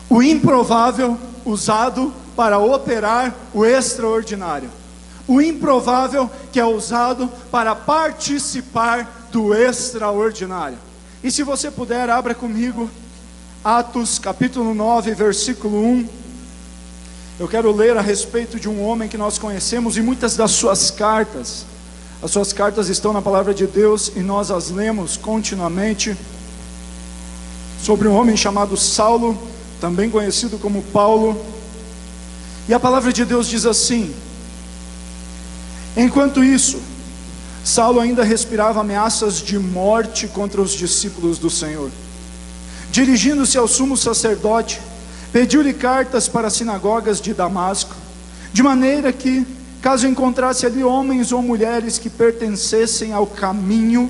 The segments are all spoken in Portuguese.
O improvável usado para operar o extraordinário. O improvável que é usado para participar do extraordinário. E se você puder, abra comigo Atos capítulo 9, versículo 1. Eu quero ler a respeito de um homem que nós conhecemos e muitas das suas cartas. As suas cartas estão na palavra de Deus e nós as lemos continuamente. Sobre um homem chamado Saulo, também conhecido como Paulo. E a palavra de Deus diz assim: enquanto isso, Saulo ainda respirava ameaças de morte contra os discípulos do Senhor. Dirigindo-se ao sumo sacerdote, pediu-lhe cartas para as sinagogas de Damasco, de maneira que, caso encontrasse ali homens ou mulheres que pertencessem ao caminho,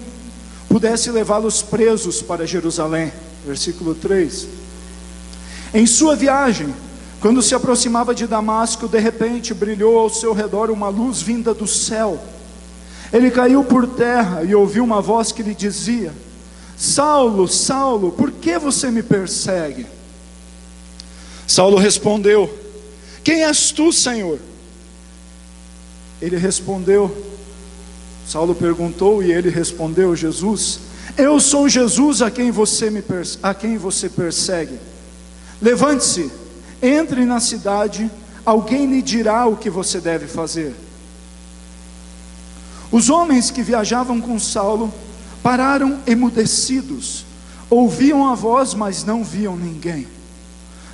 pudesse levá-los presos para Jerusalém. Versículo 3. Em sua viagem, quando se aproximava de Damasco, de repente brilhou ao seu redor uma luz vinda do céu. Ele caiu por terra e ouviu uma voz que lhe dizia: Saulo, Saulo, por que você me persegue? Saulo respondeu: quem és tu, Senhor? Ele respondeu, Saulo perguntou e ele respondeu, Jesus: eu sou Jesus a quem você persegue. Levante-se, entre na cidade, alguém lhe dirá o que você deve fazer. Os homens que viajavam com Saulo pararam emudecidos, ouviam a voz, mas não viam ninguém.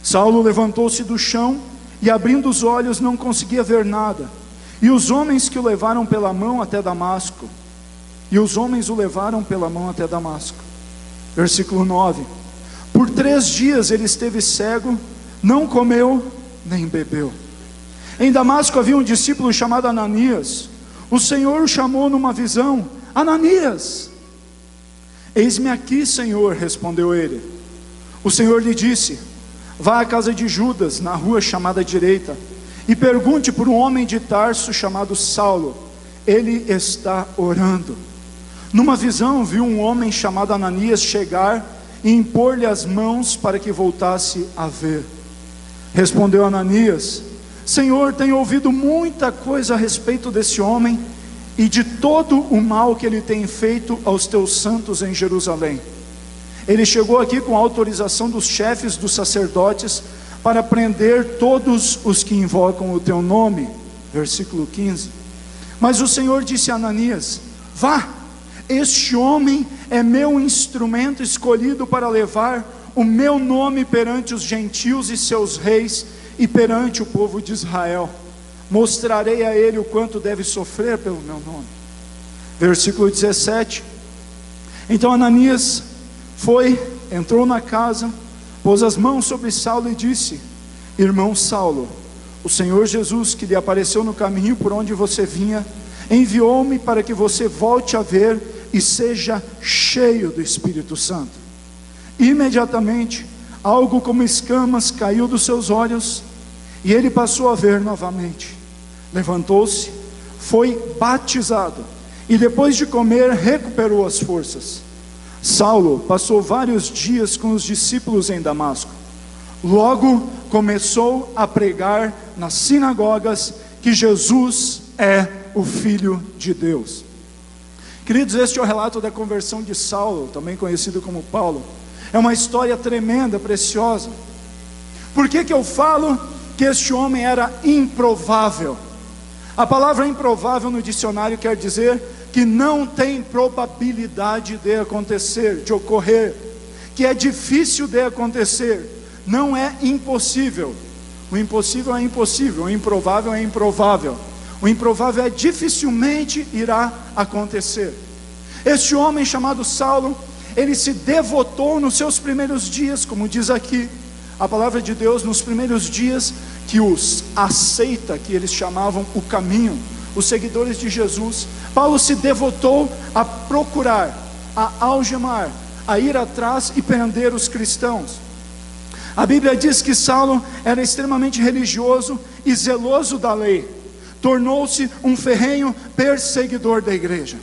Saulo levantou-se do chão e, abrindo os olhos, não conseguia ver nada. E os homens o levaram pela mão até Damasco. Versículo 9. Por 3 dias ele esteve cego, não comeu nem bebeu. Em Damasco havia um discípulo chamado Ananias. O Senhor o chamou numa visão: Ananias. Eis-me aqui, Senhor, respondeu ele. O Senhor lhe disse: vá à casa de Judas, na rua chamada direita, e pergunte por um homem de Tarso chamado Saulo. Ele está orando. Numa visão viu um homem chamado Ananias chegar e impor-lhe as mãos para que voltasse a ver. Respondeu Ananias: Senhor, tenho ouvido muita coisa a respeito desse homem e de todo o mal que ele tem feito aos teus santos em Jerusalém. Ele chegou aqui com a autorização dos chefes dos sacerdotes para prender todos os que invocam o teu nome. Versículo 15. Mas o Senhor disse a Ananias: vá, este homem é meu instrumento escolhido para levar o meu nome perante os gentios e seus reis e perante o povo de Israel. Mostrarei a ele o quanto deve sofrer pelo meu nome. Versículo 17. Então Ananias entrou na casa, pôs as mãos sobre Saulo e disse: irmão Saulo, o Senhor Jesus, que lhe apareceu no caminho por onde você vinha, enviou-me para que você volte a ver e seja cheio do Espírito Santo. Imediatamente, algo como escamas caiu dos seus olhos, e ele passou a ver novamente. Levantou-se, foi batizado, e depois de comer, recuperou as forças. Saulo passou vários dias com os discípulos em Damasco. Logo começou a pregar nas sinagogas que Jesus é o Filho de Deus. Queridos, este é o relato da conversão de Saulo, também conhecido como Paulo. É uma história tremenda, preciosa. Por que eu falo que este homem era improvável? A palavra improvável no dicionário quer dizer que não tem probabilidade de acontecer, de ocorrer, que é difícil de acontecer, não é impossível. O impossível é impossível, o improvável é improvável. O improvável é dificilmente irá acontecer. Este homem chamado Saulo, ele se devotou nos seus primeiros dias, como diz aqui a palavra de Deus, nos primeiros dias que os aceita, que eles chamavam o caminho, os seguidores de Jesus. Paulo se devotou a procurar, a algemar, a ir atrás e prender os cristãos. A Bíblia diz que Saulo era extremamente religioso e zeloso da lei. Tornou-se um ferrenho perseguidor da igreja.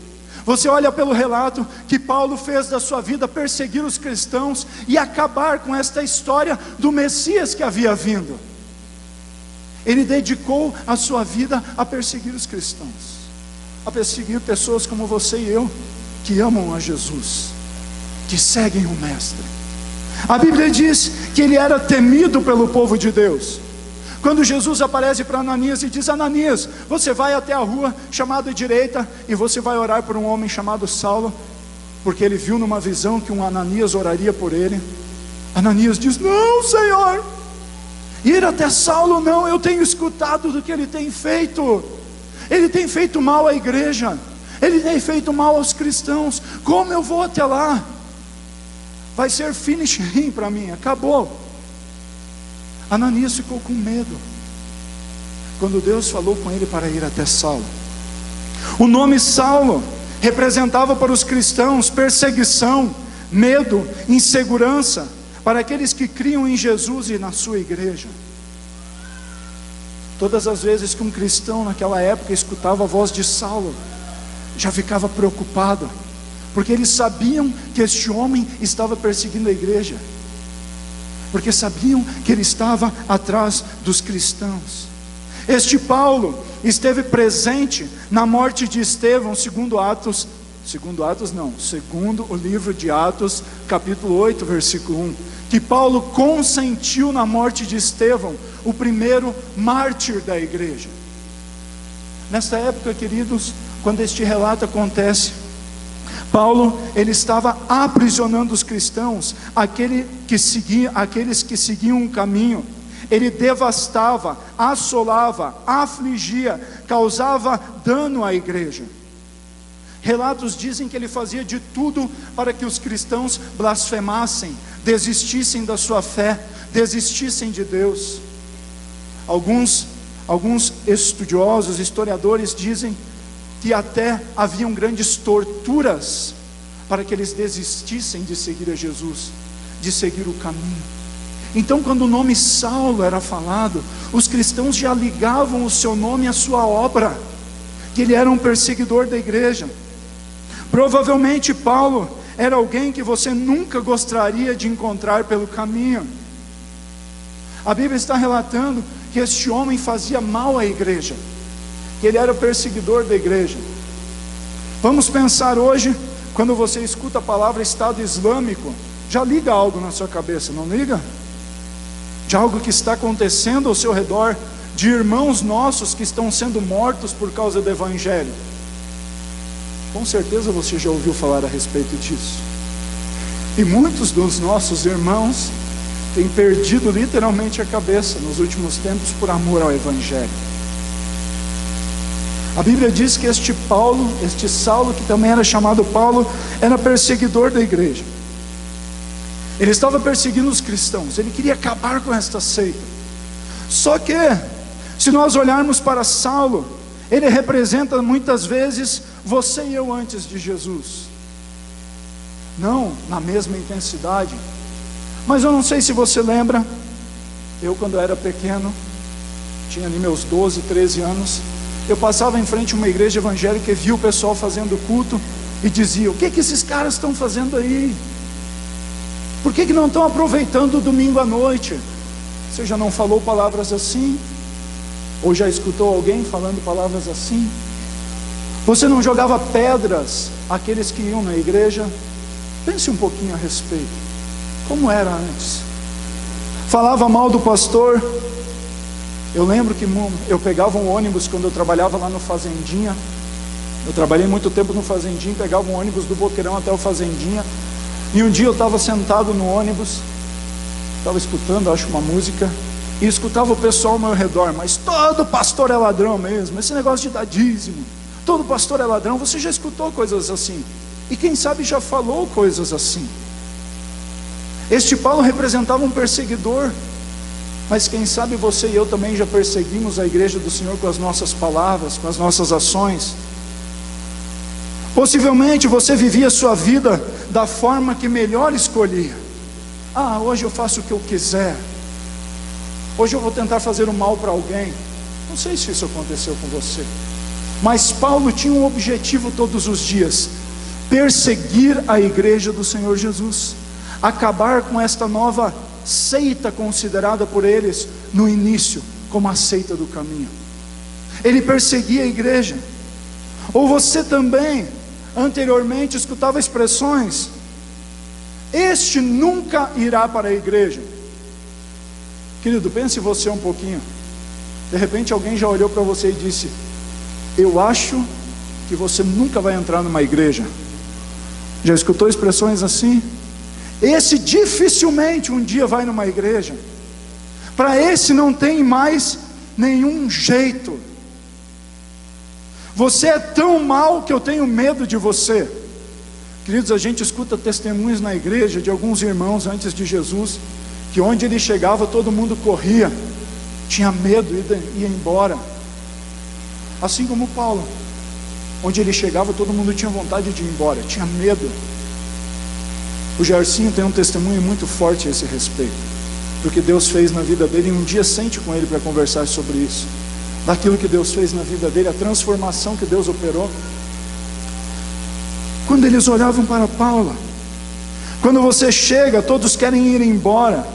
Você olha pelo relato que Paulo fez da sua vida perseguir os cristãos e acabar com esta história do Messias que havia vindo. Ele dedicou a sua vida a perseguir os cristãos, a perseguir pessoas como você e eu, que amam a Jesus, que seguem o Mestre. A Bíblia diz que ele era temido pelo povo de Deus. Quando Jesus aparece para Ananias e diz: Ananias, você vai até a rua chamada direita e você vai orar por um homem chamado Saulo, porque ele viu numa visão que um Ananias oraria por ele. Ananias diz: não, Senhor, ir até Saulo não, eu tenho escutado do que ele tem feito mal à igreja, ele tem feito mal aos cristãos, como eu vou até lá? Vai ser finishing para mim, acabou. Ananias ficou com medo quando Deus falou com ele para ir até Saulo. O nome Saulo representava para os cristãos perseguição, medo, insegurança, para aqueles que criam em Jesus e na sua igreja. Todas as vezes que um cristão naquela época escutava a voz de Saulo, já ficava preocupado, porque eles sabiam que este homem estava perseguindo a igreja, porque sabiam que ele estava atrás dos cristãos. Este Paulo esteve presente na morte de Estevão, segundo o livro de Atos, capítulo 8, versículo 1, que Paulo consentiu na morte de Estevão, o primeiro mártir da igreja. Nesta época, queridos, quando este relato acontece, Paulo, ele estava aprisionando os cristãos, aqueles que seguiam um caminho. Ele devastava, assolava, afligia, causava dano à igreja. Relatos dizem que ele fazia de tudo para que os cristãos blasfemassem, desistissem da sua fé, desistissem de Deus. Alguns estudiosos, historiadores dizem que até haviam grandes torturas para que eles desistissem de seguir a Jesus, de seguir o caminho. Então, quando o nome Saulo era falado, os cristãos já ligavam o seu nome à sua obra, que ele era um perseguidor da igreja. Provavelmente Paulo era alguém que você nunca gostaria de encontrar pelo caminho. A Bíblia está relatando que este homem fazia mal à igreja, que ele era perseguidor da igreja. Vamos pensar hoje, quando você escuta a palavra Estado Islâmico, já liga algo na sua cabeça, não liga? De algo que está acontecendo ao seu redor, de irmãos nossos que estão sendo mortos por causa do Evangelho. Com certeza você já ouviu falar a respeito disso. E muitos dos nossos irmãos têm perdido literalmente a cabeça nos últimos tempos por amor ao Evangelho. A Bíblia diz que este Saulo, que também era chamado Paulo, era perseguidor da igreja. Ele estava perseguindo os cristãos, ele queria acabar com esta seita. Só que, se nós olharmos para Saulo, ele representa muitas vezes você e eu antes de Jesus. Não na mesma intensidade, mas eu não sei se você lembra, eu quando era pequeno, tinha ali meus 12, 13 anos, eu passava em frente a uma igreja evangélica e via o pessoal fazendo culto e dizia: o que esses caras estão fazendo aí? Por que não estão aproveitando o domingo à noite? Você já não falou palavras assim? Ou já escutou alguém falando palavras assim? Você não jogava pedras àqueles que iam na igreja? Pense um pouquinho a respeito. Como era antes? Falava mal do pastor? Eu lembro que eu pegava um ônibus quando eu trabalhava lá no Fazendinha. Eu trabalhei muito tempo no Fazendinha, pegava um ônibus do Boqueirão até o Fazendinha. E um dia eu estava sentado no ônibus, estava escutando, acho, uma música, e escutava o pessoal ao meu redor: mas todo pastor é ladrão mesmo, esse negócio de dar dízimo, todo pastor é ladrão. Você já escutou coisas assim? E quem sabe já falou coisas assim? Este Paulo representava um perseguidor, mas quem sabe você e eu também já perseguimos a igreja do Senhor com as nossas palavras, com as nossas ações. Possivelmente você vivia a sua vida da forma que melhor escolhia. Hoje eu faço o que eu quiser, hoje eu vou tentar fazer o mal para alguém. Não sei se isso aconteceu com você. Mas Paulo tinha um objetivo todos os dias: perseguir a igreja do Senhor Jesus, acabar com esta nova seita considerada por eles no início como a seita do caminho. Ele perseguia a igreja. Ou você também anteriormente escutava expressões: este nunca irá para a igreja. Querido, pense você um pouquinho. De repente alguém já olhou para você e disse: eu acho que você nunca vai entrar numa igreja. Já escutou expressões assim? Esse dificilmente um dia vai numa igreja. Para esse não tem mais nenhum jeito. Você é tão mal que eu tenho medo de você. Queridos, a gente escuta testemunhos na igreja de alguns irmãos antes de Jesus, que onde ele chegava todo mundo corria, tinha medo e ia embora. Assim como Paulo, onde ele chegava todo mundo tinha vontade de ir embora, tinha medo. O Gersinho tem um testemunho muito forte a esse respeito, do que Deus fez na vida dele, e um dia sente com ele para conversar sobre isso, daquilo que Deus fez na vida dele, a transformação que Deus operou. Quando eles olhavam para Paulo, quando você chega, todos querem ir embora.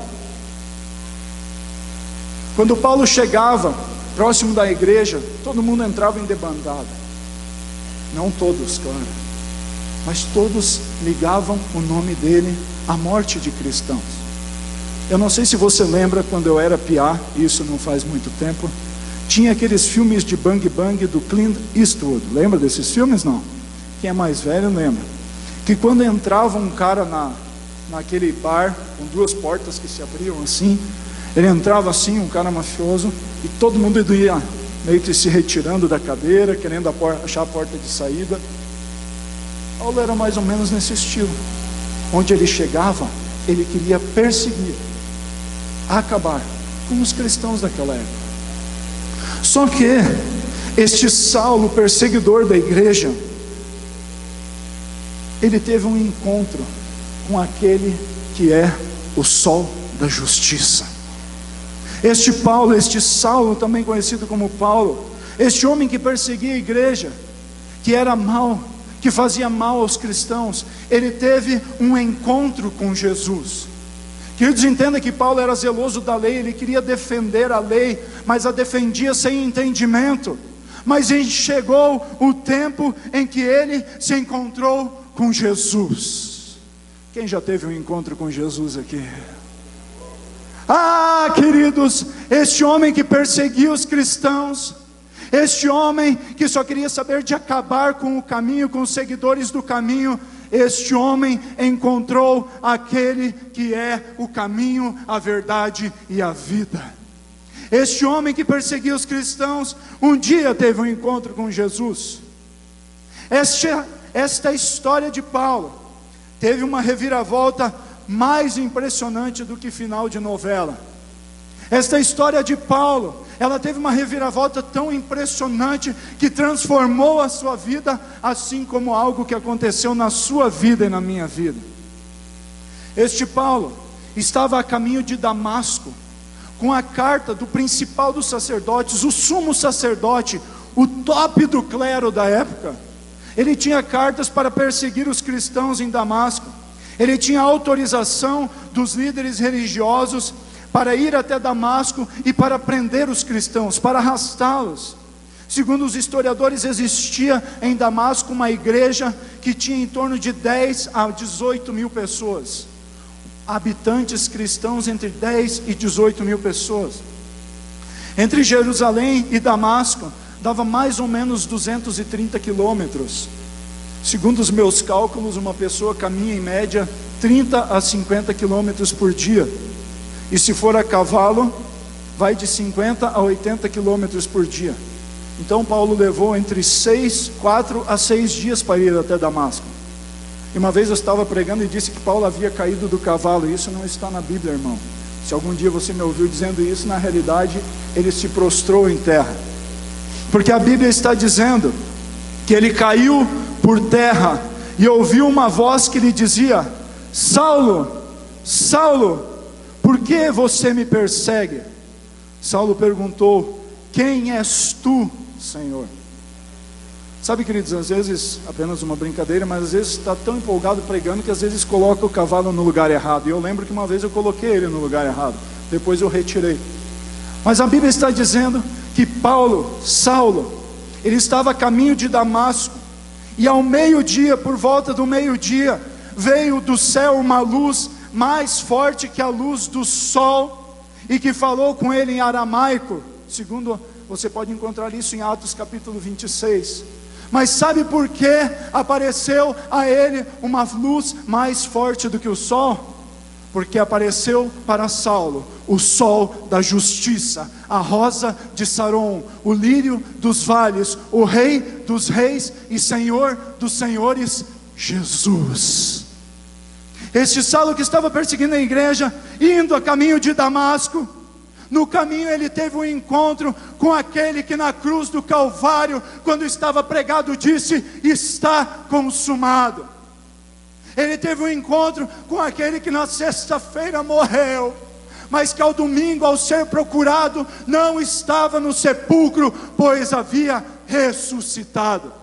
Quando Paulo chegava próximo da igreja, todo mundo entrava em debandada. Não todos, claro, mas todos ligavam o nome dele à morte de cristãos. Eu não sei se você lembra, quando eu era piá, isso não faz muito tempo, tinha aqueles filmes de Bang Bang do Clint Eastwood. Lembra desses filmes? Não? Quem é mais velho lembra. Que quando entrava um cara naquele bar, com duas portas que se abriam assim, ele entrava assim, um cara mafioso, e todo mundo ia meio que se retirando da cadeira, querendo achar a porta de saída. Paulo era mais ou menos nesse estilo. Onde ele chegava, ele queria perseguir, acabar com os cristãos daquela época. Só que este Saulo, perseguidor da igreja, ele teve um encontro com aquele que é o sol da justiça. Este Paulo, este Saulo, também conhecido como Paulo, este homem que perseguia a igreja, que era mau, que fazia mal aos cristãos, ele teve um encontro com Jesus. Queridos, entenda que Paulo era zeloso da lei, ele queria defender a lei, mas a defendia sem entendimento. Mas chegou o tempo em que ele se encontrou com Jesus. Quem já teve um encontro com Jesus aqui? Ah, queridos, este homem que perseguia os cristãos, este homem que só queria saber de acabar com o caminho, com os seguidores do caminho, este homem encontrou aquele que é o caminho, a verdade e a vida. Este homem que perseguia os cristãos, um dia teve um encontro com Jesus. Esta história de Paulo teve uma reviravolta mais impressionante do que final de novela. Esta história de Paulo, ela teve uma reviravolta tão impressionante que transformou a sua vida, assim como algo que aconteceu na sua vida e na minha vida. Este Paulo estava a caminho de Damasco, com a carta do principal dos sacerdotes, o sumo sacerdote, o top do clero da época. Ele tinha cartas para perseguir os cristãos em Damasco. Ele tinha autorização dos líderes religiosos para ir até Damasco e para prender os cristãos, para arrastá-los. Segundo os historiadores, existia em Damasco uma igreja que tinha em torno de 10 a 18 mil pessoas. Habitantes cristãos entre 10 e 18 mil pessoas. Entre Jerusalém e Damasco, dava mais ou menos 230 quilômetros. Segundo os meus cálculos, uma pessoa caminha em média 30 a 50 quilômetros por dia. E se for a cavalo, vai de 50 a 80 quilômetros por dia. Então Paulo levou entre 4 a 6 dias para ir até Damasco. E uma vez eu estava pregando e disse que Paulo havia caído do cavalo. Isso não está na Bíblia, irmão. Se algum dia você me ouviu dizendo isso, na realidade ele se prostrou em terra. Porque a Bíblia está dizendo que ele caiu por terra e ouviu uma voz que lhe dizia: Saulo, Saulo, por que você me persegue? Saulo perguntou: quem és tu, Senhor? Sabe, queridos, às vezes, apenas uma brincadeira, mas às vezes está tão empolgado pregando que às vezes coloca o cavalo no lugar errado. E eu lembro que uma vez eu coloquei ele no lugar errado, depois eu retirei. Mas a Bíblia está dizendo que Saulo, ele estava a caminho de Damasco, e ao meio-dia, por volta do meio-dia, veio do céu uma luz mais forte que a luz do sol, e que falou com ele em aramaico, segundo você pode encontrar isso em Atos capítulo 26. Mas sabe por que apareceu a ele uma luz mais forte do que o sol? Porque apareceu para Saulo o sol da justiça, a rosa de Saron, o lírio dos vales, o rei dos reis e senhor dos senhores, Jesus. Este Saulo que estava perseguindo a igreja, indo a caminho de Damasco, no caminho ele teve um encontro com aquele que na cruz do Calvário, quando estava pregado, disse: está consumado. Ele teve um encontro com aquele que na sexta-feira morreu, mas que ao domingo, ao ser procurado, não estava no sepulcro, pois havia ressuscitado.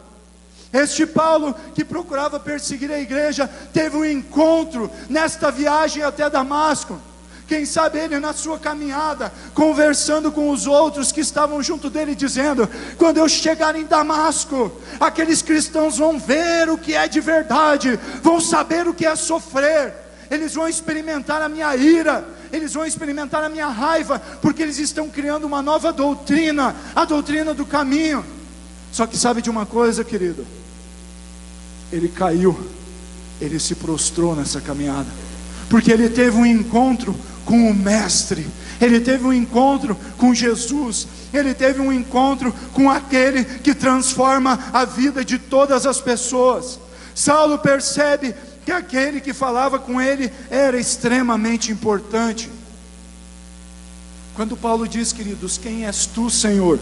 Este Paulo, que procurava perseguir a igreja, teve um encontro nesta viagem até Damasco. Quem sabe ele na sua caminhada, conversando com os outros que estavam junto dele, dizendo: quando eu chegar em Damasco, aqueles cristãos vão ver o que é de verdade, vão saber o que é sofrer, eles vão experimentar a minha ira, eles vão experimentar a minha raiva, porque eles estão criando uma nova doutrina, a doutrina do caminho. Só que sabe de uma coisa, querido? Ele caiu, ele se prostrou nessa caminhada, porque ele teve um encontro com o Mestre, ele teve um encontro com Jesus, ele teve um encontro com aquele que transforma a vida de todas as pessoas. Saulo percebe que aquele que falava com ele era extremamente importante. Quando Paulo diz, queridos: quem és tu, Senhor?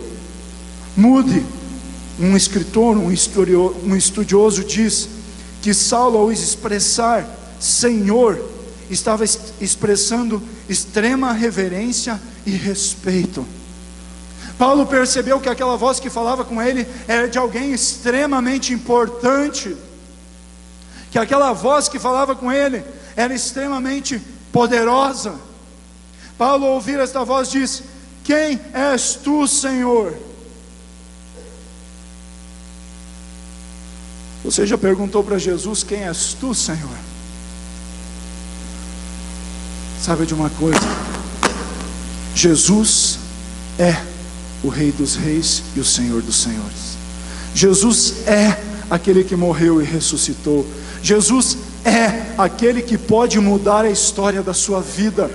Mude. Um escritor, um estudioso diz que Saulo, ao expressar Senhor, estava expressando extrema reverência e respeito. Paulo percebeu que aquela voz que falava com ele era de alguém extremamente importante, que aquela voz que falava com ele era extremamente poderosa. Paulo, ao ouvir esta voz, diz: quem és tu, Senhor? Você já perguntou para Jesus: quem és tu, Senhor? Sabe de uma coisa? Jesus é o Rei dos Reis e o Senhor dos Senhores. Jesus é aquele que morreu e ressuscitou. Jesus é aquele que pode mudar a história da sua vida.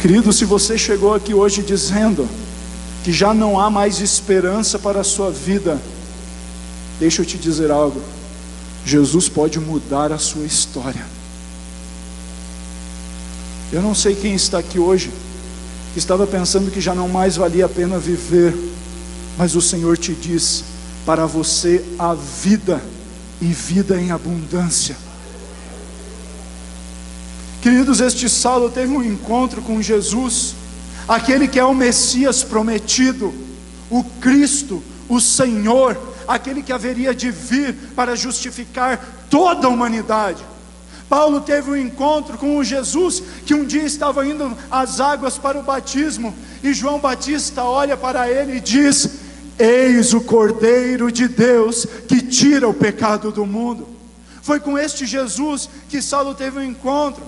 Querido, se você chegou aqui hoje dizendo que já não há mais esperança para a sua vida, deixa eu te dizer algo: Jesus pode mudar a sua história. Eu não sei quem está aqui hoje, que estava pensando que já não mais valia a pena viver, mas o Senhor te diz: para você há vida, e vida em abundância. Queridos, este Saulo teve um encontro com Jesus, aquele que é o Messias prometido, o Cristo, o Senhor, aquele que haveria de vir para justificar toda a humanidade. Paulo teve um encontro com o Jesus que um dia estava indo às águas para o batismo, e João Batista olha para ele e diz: eis o Cordeiro de Deus que tira o pecado do mundo. Foi com este Jesus que Saulo teve um encontro.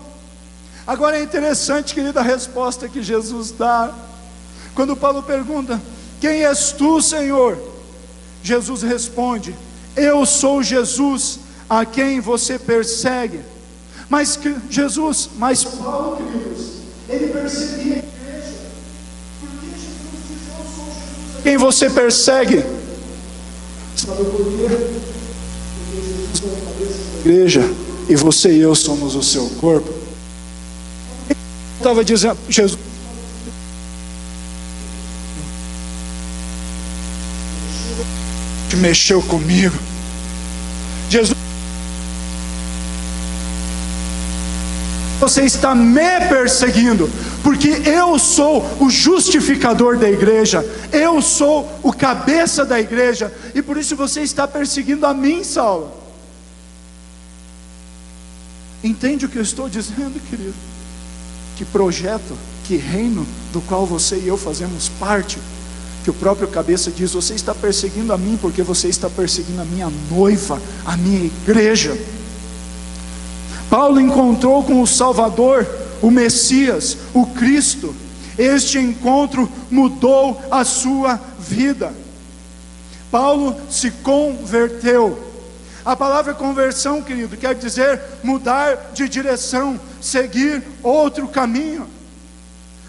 Agora é interessante, querida, a resposta que Jesus dá. Quando Paulo pergunta: quem és tu, Senhor? Jesus responde: eu sou Jesus, a quem você persegue. Mas Paulo, queridos, ele perseguia a igreja. Por que Jesus diz: eu sou Jesus, a quem você persegue? Sabe por quê? Porque Jesus é a cabeça da igreja, e você e eu somos o seu corpo. Estava dizendo, Jesus mexeu comigo. você está me perseguindo, porque eu sou o justificador da igreja, eu sou o cabeça da igreja, e por isso você está perseguindo a mim, Saulo. Entende o que eu estou dizendo, querido? Que projeto, que reino do qual você e eu fazemos parte, que o próprio cabeça diz: você está perseguindo a mim porque você está perseguindo a minha noiva, a minha igreja. Paulo encontrou com o Salvador, o Messias, o Cristo. Este encontro mudou a sua vida. Paulo se converteu. A palavra conversão, querido, quer dizer mudar de direção, seguir outro caminho.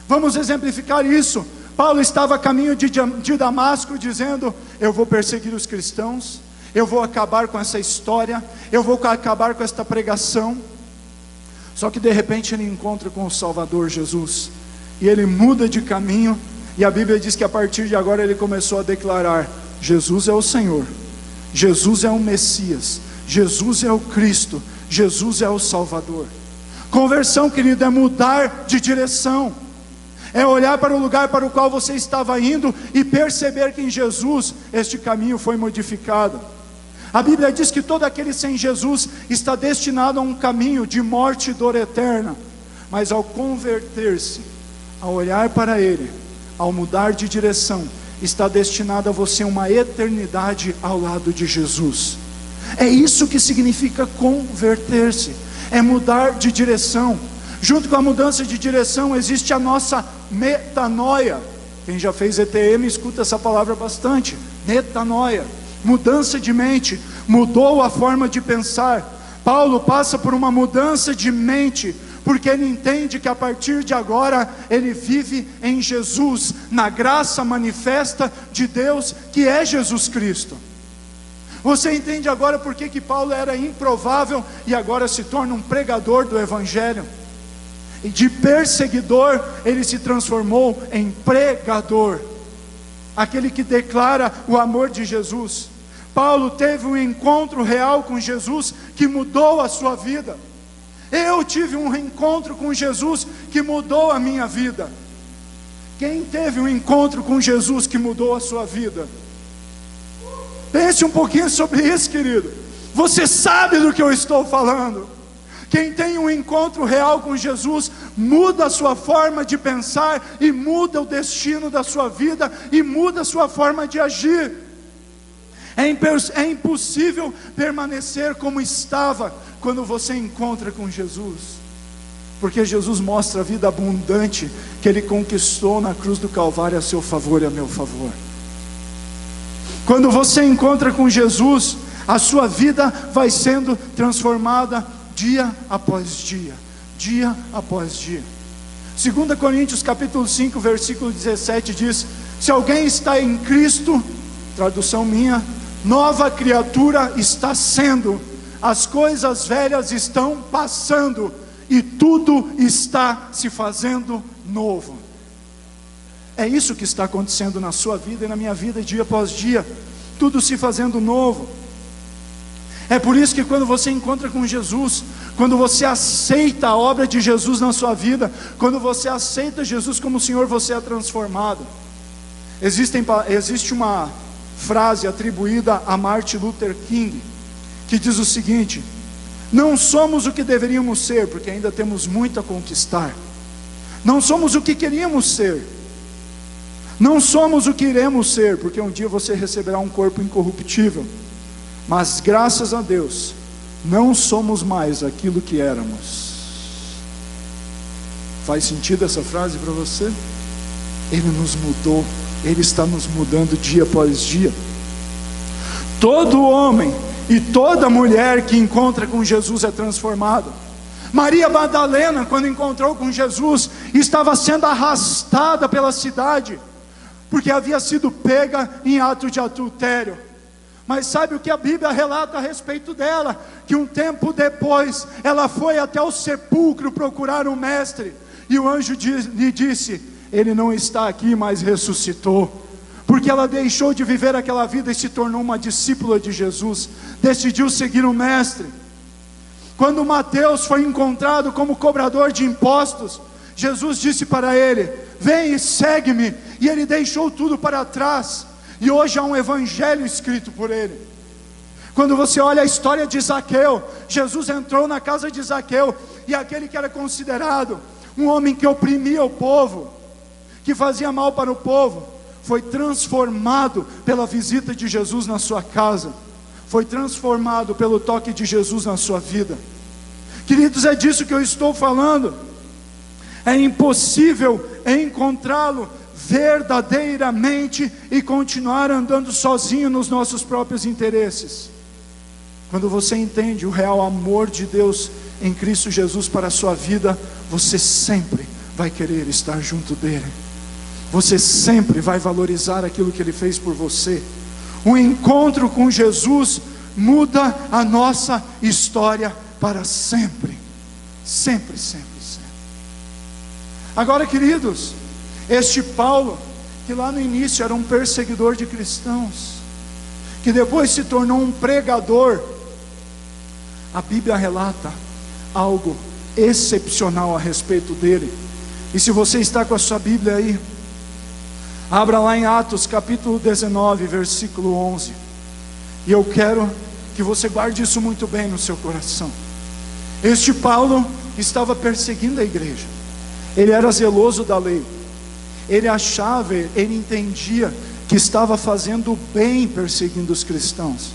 Vamos exemplificar isso. Paulo estava a caminho de Damasco, dizendo: eu vou perseguir os cristãos, eu vou acabar com essa história, eu vou acabar com esta pregação. Só que de repente ele encontra com o Salvador Jesus, e ele muda de caminho, e a Bíblia diz que a partir de agora ele começou a declarar: Jesus é o Senhor, Jesus é o Messias, Jesus é o Cristo, Jesus é o Salvador. Conversão, querido, é mudar de direção, é olhar para o lugar para o qual você estava indo e perceber que em Jesus este caminho foi modificado. A Bíblia diz que todo aquele sem Jesus está destinado a um caminho de morte e dor eterna, mas ao converter-se, ao olhar para Ele, ao mudar de direção, está destinado a você uma eternidade ao lado de Jesus. É isso que significa converter-se, é mudar de direção. Junto com a mudança de direção existe a nossa metanoia. Quem já fez ETM escuta essa palavra bastante. Metanoia, mudança de mente, mudou a forma de pensar. Paulo passa por uma mudança de mente, porque ele entende que a partir de agora ele vive em Jesus, na graça manifesta de Deus, que é Jesus Cristo. Você entende agora por que Paulo era improvável e agora se torna um pregador do Evangelho? E de perseguidor ele se transformou em pregador, aquele que declara o amor de Jesus. Paulo teve um encontro real com Jesus que mudou a sua vida. Eu tive um encontro com Jesus que mudou a minha vida. Quem teve um encontro com Jesus que mudou a sua vida? Pense um pouquinho sobre isso, querido. Você sabe do que eu estou falando. Quem tem um encontro real com Jesus, muda a sua forma de pensar, e muda o destino da sua vida, e muda a sua forma de agir. É impossível permanecer como estava, quando você encontra com Jesus, porque Jesus mostra a vida abundante, que Ele conquistou na cruz do Calvário a seu favor e a meu favor. Quando você encontra com Jesus, a sua vida vai sendo transformada, dia após dia, dia após dia. 2 Coríntios capítulo 5, versículo 17 diz: se alguém está em Cristo, tradução minha, nova criatura está sendo, as coisas velhas estão passando, e tudo está se fazendo novo. É isso que está acontecendo na sua vida e na minha vida, dia após dia, tudo se fazendo novo. É por isso que quando você encontra com Jesus, quando você aceita a obra de Jesus na sua vida, quando você aceita Jesus como Senhor, você é transformado. Existe uma frase atribuída a Martin Luther King, que diz o seguinte: não somos o que deveríamos ser, porque ainda temos muito a conquistar. Não somos o que queríamos ser. Não somos o que iremos ser, porque um dia você receberá um corpo incorruptível. Mas graças a Deus, não somos mais aquilo que éramos. Faz sentido essa frase para você? Ele nos mudou, Ele está nos mudando dia após dia. Todo homem e toda mulher que encontra com Jesus é transformado. Maria Madalena, quando encontrou com Jesus, estava sendo arrastada pela cidade, porque havia sido pega em ato de adultério. Mas sabe o que a Bíblia relata a respeito dela? Que um tempo depois, ela foi até o sepulcro procurar o mestre, e o anjo lhe disse: ele não está aqui, mas ressuscitou. Porque ela deixou de viver aquela vida e se tornou uma discípula de Jesus, decidiu seguir o mestre. Quando Mateus foi encontrado como cobrador de impostos, Jesus disse para ele: vem e segue-me. E ele deixou tudo para trás, e hoje há um evangelho escrito por ele. Quando você olha a história de Zaqueu, Jesus entrou na casa de Zaqueu, e aquele que era considerado um homem que oprimia o povo, que fazia mal para o povo, foi transformado pela visita de Jesus na sua casa, foi transformado pelo toque de Jesus na sua vida. Queridos, é disso que eu estou falando. É impossível encontrá-lo verdadeiramente e continuar andando sozinho nos nossos próprios interesses. Quando você entende o real amor de Deus em Cristo Jesus para a sua vida, você sempre vai querer estar junto dele. Você sempre vai valorizar aquilo que ele fez por você. O encontro com Jesus muda a nossa história para sempre. Sempre, sempre, sempre. Agora, queridos, este Paulo, que lá no início era um perseguidor de cristãos, que depois se tornou um pregador, a Bíblia relata algo excepcional a respeito dele. E se você está com a sua Bíblia aí, abra lá em Atos capítulo 19, versículo 11. E eu quero que você guarde isso muito bem no seu coração. Este Paulo estava perseguindo a igreja. Ele era zeloso da lei. Ele achava, ele entendia que estava fazendo bem perseguindo os cristãos.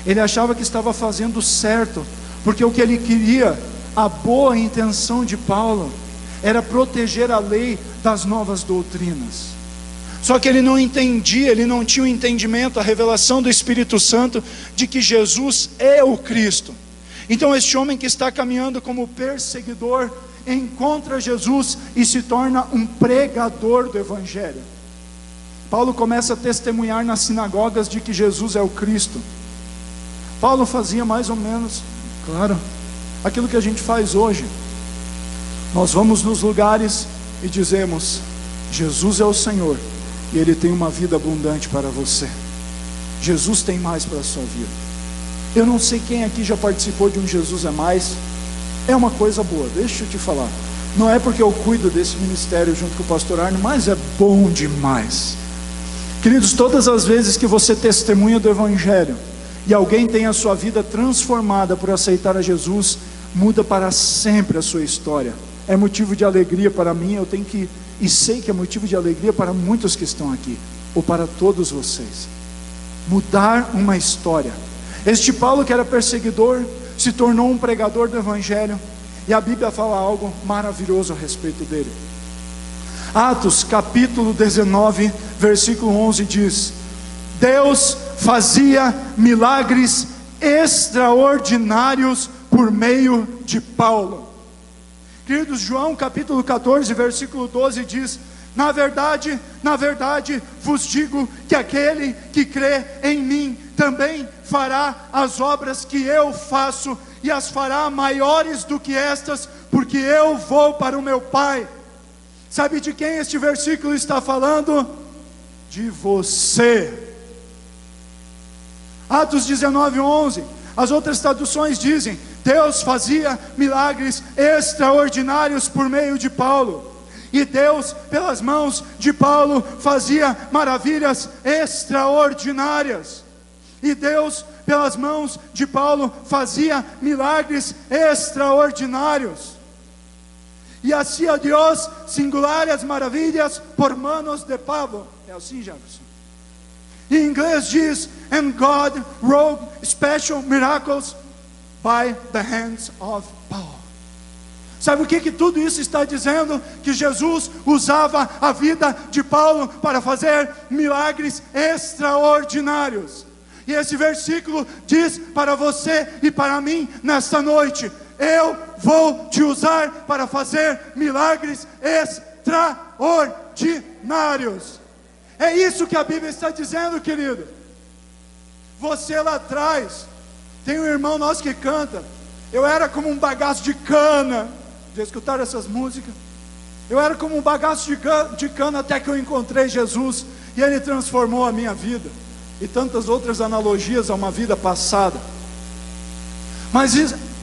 Ele achava que estava fazendo certo, porque o que ele queria, a boa intenção de Paulo, era proteger a lei das novas doutrinas. Só que ele não entendia, ele não tinha o entendimento, a revelação do Espírito Santo de que Jesus é o Cristo. Então este homem que está caminhando como perseguidor, encontra Jesus e se torna um pregador do Evangelho. Paulo começa a testemunhar nas sinagogas de que Jesus é o Cristo. Paulo fazia mais ou menos, claro, aquilo que a gente faz hoje. Nós vamos nos lugares e dizemos: Jesus é o Senhor, e Ele tem uma vida abundante para você. Jesus tem mais para a sua vida. Eu não sei quem aqui já participou de um Jesus é Mais. É uma coisa boa, deixa eu te falar. Não é porque eu cuido desse ministério junto com o pastor Arno, mas é bom demais. Queridos, todas as vezes que você testemunha do Evangelho e alguém tem a sua vida transformada por aceitar a Jesus, muda para sempre a sua história. É motivo de alegria para mim, eu tenho que, e sei que é motivo de alegria para muitos que estão aqui, ou para todos vocês. Mudar uma história. Este Paulo, que era perseguidor, se tornou um pregador do Evangelho, e a Bíblia fala algo maravilhoso a respeito dele. Atos capítulo 19, versículo 11 diz: Deus fazia milagres extraordinários por meio de Paulo. Queridos, João capítulo 14, versículo 12 diz: na verdade, vos digo que aquele que crê em mim também fará as obras que eu faço, e as fará maiores do que estas, porque eu vou para o meu Pai. Sabe de quem este versículo está falando? De você. Atos 19, 11. As outras traduções dizem: Deus fazia milagres extraordinários por meio de Paulo. E Deus, pelas mãos de Paulo, fazia maravilhas extraordinárias. E Deus, pelas mãos de Paulo, fazia milagres extraordinários. E hacía Dios singulares maravilhas por manos de Pablo. É assim, Jefferson? Em inglês diz: and God wrought special miracles by the hands of Paul. Sabe o que tudo isso está dizendo? Que Jesus usava a vida de Paulo para fazer milagres extraordinários. E esse versículo diz para você e para mim nesta noite: eu vou te usar para fazer milagres extraordinários. É isso que a Bíblia está dizendo, querido. Você lá atrás, tem um irmão nosso que canta: eu era como um bagaço de cana. Já escutaram essas músicas? Eu era como um bagaço de cana até que eu encontrei Jesus, e Ele transformou a minha vida. E tantas outras analogias a uma vida passada. Mas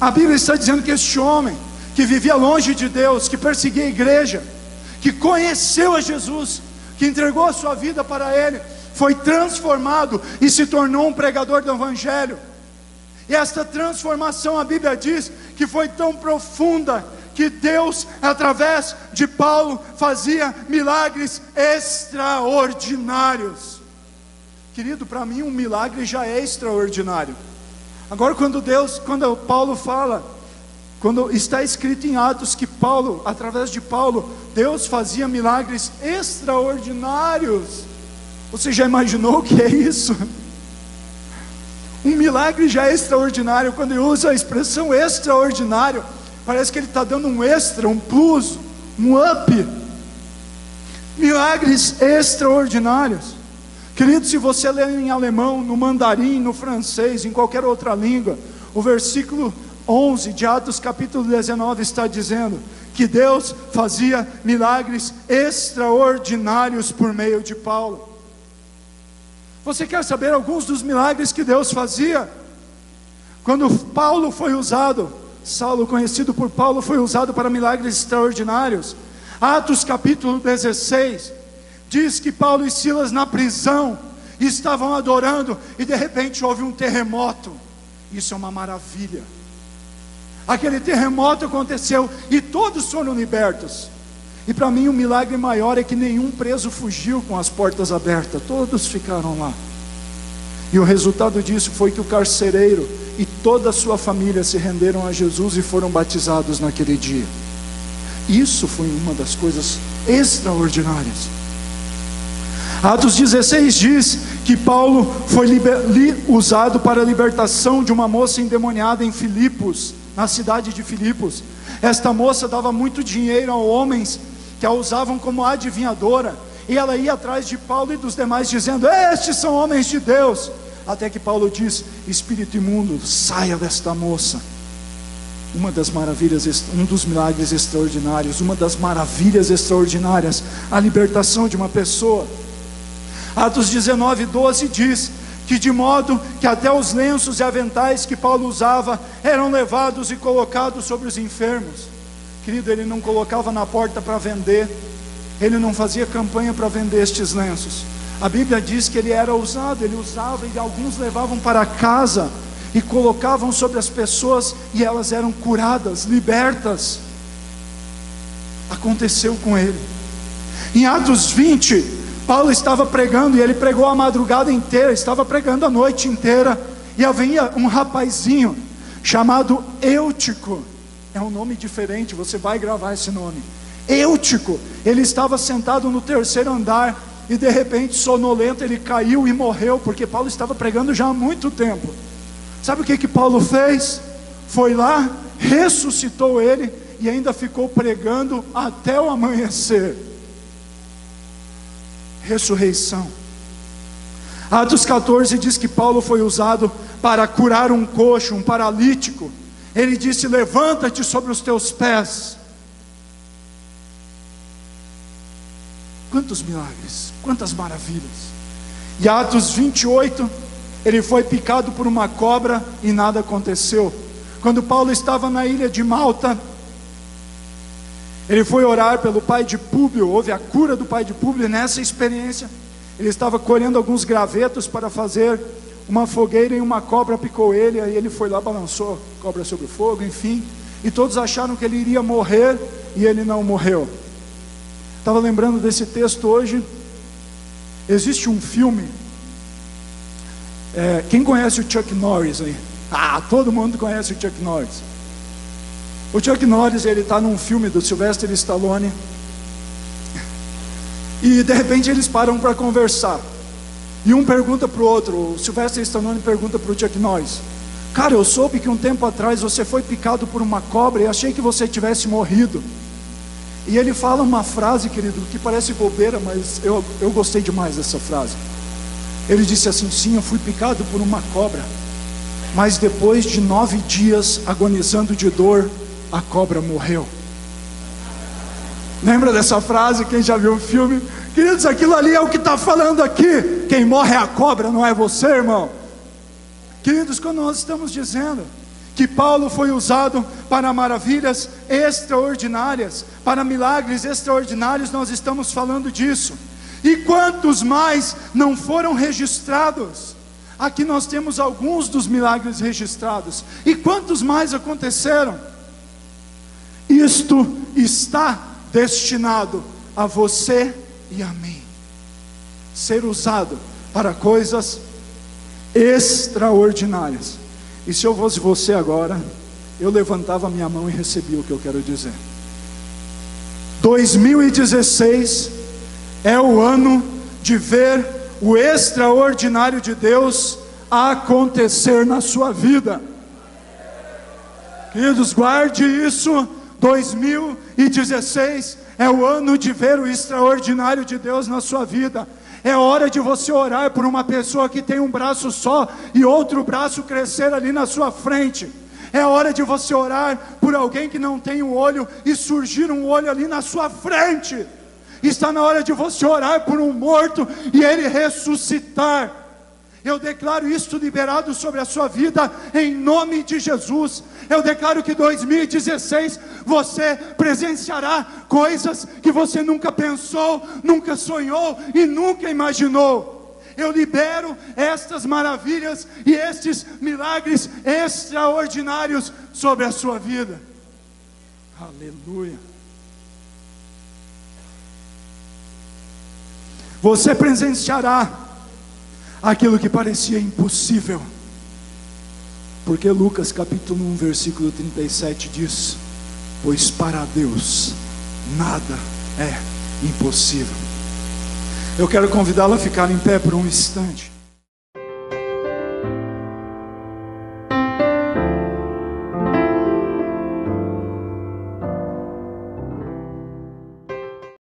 A Bíblia está dizendo que este homem, que vivia longe de Deus, que perseguia a igreja, que conheceu a Jesus, que entregou a sua vida para Ele, foi transformado e se tornou um pregador do Evangelho. E esta transformação, a Bíblia diz que foi tão profunda, que Deus, através de Paulo, fazia milagres extraordinários. Querido, para mim um milagre já é extraordinário. Agora quando Paulo fala, quando está escrito em Atos que Paulo, através de Paulo, Deus fazia milagres extraordinários, você já imaginou o que é isso? Um milagre já é extraordinário. Quando ele usa a expressão extraordinário, parece que ele está dando um extra, um plus, um up. Milagres extraordinários. Querido, se você ler em alemão, no mandarim, no francês, em qualquer outra língua, o versículo 11 de Atos capítulo 19 está dizendo que Deus fazia milagres extraordinários por meio de Paulo. Você quer saber alguns dos milagres que Deus fazia? Quando Paulo foi usado, Saulo, conhecido por Paulo, foi usado para milagres extraordinários. Atos capítulo 16 diz que Paulo e Silas na prisão estavam adorando e de repente houve um terremoto. Isso é uma maravilha. Aquele terremoto aconteceu e todos foram libertos. E para mim o milagre maior é que nenhum preso fugiu com as portas abertas, todos ficaram lá. E o resultado disso foi que o carcereiro e toda a sua família se renderam a Jesus e foram batizados naquele dia. Isso foi uma das coisas extraordinárias. Atos 16 diz que Paulo foi usado para a libertação de uma moça endemoniada em Filipos, na cidade de Filipos. Esta moça dava muito dinheiro a homens que a usavam como adivinhadora, e ela ia atrás de Paulo e dos demais dizendo: estes são homens de Deus. Até que Paulo diz: espírito imundo, saia desta moça. Uma das maravilhas, um dos milagres extraordinários, uma das maravilhas extraordinárias, a libertação de uma pessoa. Atos 19:12 diz que de modo que até os lenços e aventais que Paulo usava eram levados e colocados sobre os enfermos. Querido, ele não colocava na porta para vender, ele não fazia campanha para vender estes lenços. A Bíblia diz que ele era usado, ele usava e alguns levavam para casa e colocavam sobre as pessoas e elas eram curadas, libertas. Aconteceu com ele. Em Atos 20, Paulo estava pregando e ele pregou a madrugada inteira, estava pregando a noite inteira, e havia um rapazinho chamado Eutico. É um nome diferente, você vai gravar esse nome. Eutico, ele estava sentado no terceiro andar e de repente, sonolento, ele caiu e morreu, porque Paulo estava pregando já há muito tempo. Sabe o que Paulo fez? Foi lá, ressuscitou ele e ainda ficou pregando até o amanhecer. Ressurreição. Atos 14 diz que Paulo foi usado para curar um coxo, um paralítico. Ele disse: levanta-te sobre os teus pés. Quantos milagres, quantas maravilhas. E Atos 28, ele foi picado por uma cobra e nada aconteceu. Quando Paulo estava na ilha de Malta, ele foi orar pelo pai de Públio, houve a cura do pai de Públio. Nessa experiência, ele estava colhendo alguns gravetos para fazer uma fogueira e uma cobra picou ele. Aí ele foi lá, balançou a cobra sobre o fogo, enfim, e todos acharam que ele iria morrer e ele não morreu. Estava lembrando desse texto hoje. Existe um filme, quem conhece o Chuck Norris aí? Todo mundo conhece o Chuck Norris. O Chuck Norris, ele está num filme do Sylvester Stallone, e de repente eles param para conversar, e um pergunta para o outro. O Sylvester Stallone pergunta para o Chuck Norris: cara, eu soube que um tempo atrás você foi picado por uma cobra e achei que você tivesse morrido. E ele fala uma frase, querido, que parece bobeira, mas eu gostei demais dessa frase. Ele disse assim: sim, eu fui picado por uma cobra, mas depois de 9 dias agonizando de dor, a cobra morreu. Lembra dessa frase? Quem já viu o filme? Queridos, aquilo ali é o que está falando aqui. Quem morre é a cobra, não é você, irmão. Queridos, quando nós estamos dizendo que Paulo foi usado para maravilhas extraordinárias, para milagres extraordinários, nós estamos falando disso. E quantos mais não foram registrados? Aqui nós temos alguns dos milagres registrados. E quantos mais aconteceram? Isto está destinado a você e a mim ser usado para coisas extraordinárias. E se eu fosse você agora, eu levantava a minha mão e recebia o que eu quero dizer. 2016 é o ano de ver o extraordinário de Deus acontecer na sua vida. Queridos, guarde isso. 2016 é o ano de ver o extraordinário de Deus na sua vida. É hora de você orar por uma pessoa que tem um braço só e outro braço crescer ali na sua frente. É hora de você orar por alguém que não tem um olho e surgir um olho ali na sua frente. Está na hora de você orar por um morto e ele ressuscitar. Eu declaro isto liberado sobre a sua vida em nome de Jesus. Eu declaro que 2016 você presenciará coisas que você nunca pensou, nunca sonhou e nunca imaginou. Eu libero estas maravilhas e estes milagres extraordinários sobre a sua vida. Aleluia. Você presenciará aquilo que parecia impossível, porque Lucas capítulo 1 versículo 37 diz: pois para Deus nada é impossível. Eu quero convidá-lo a ficar em pé por um instante.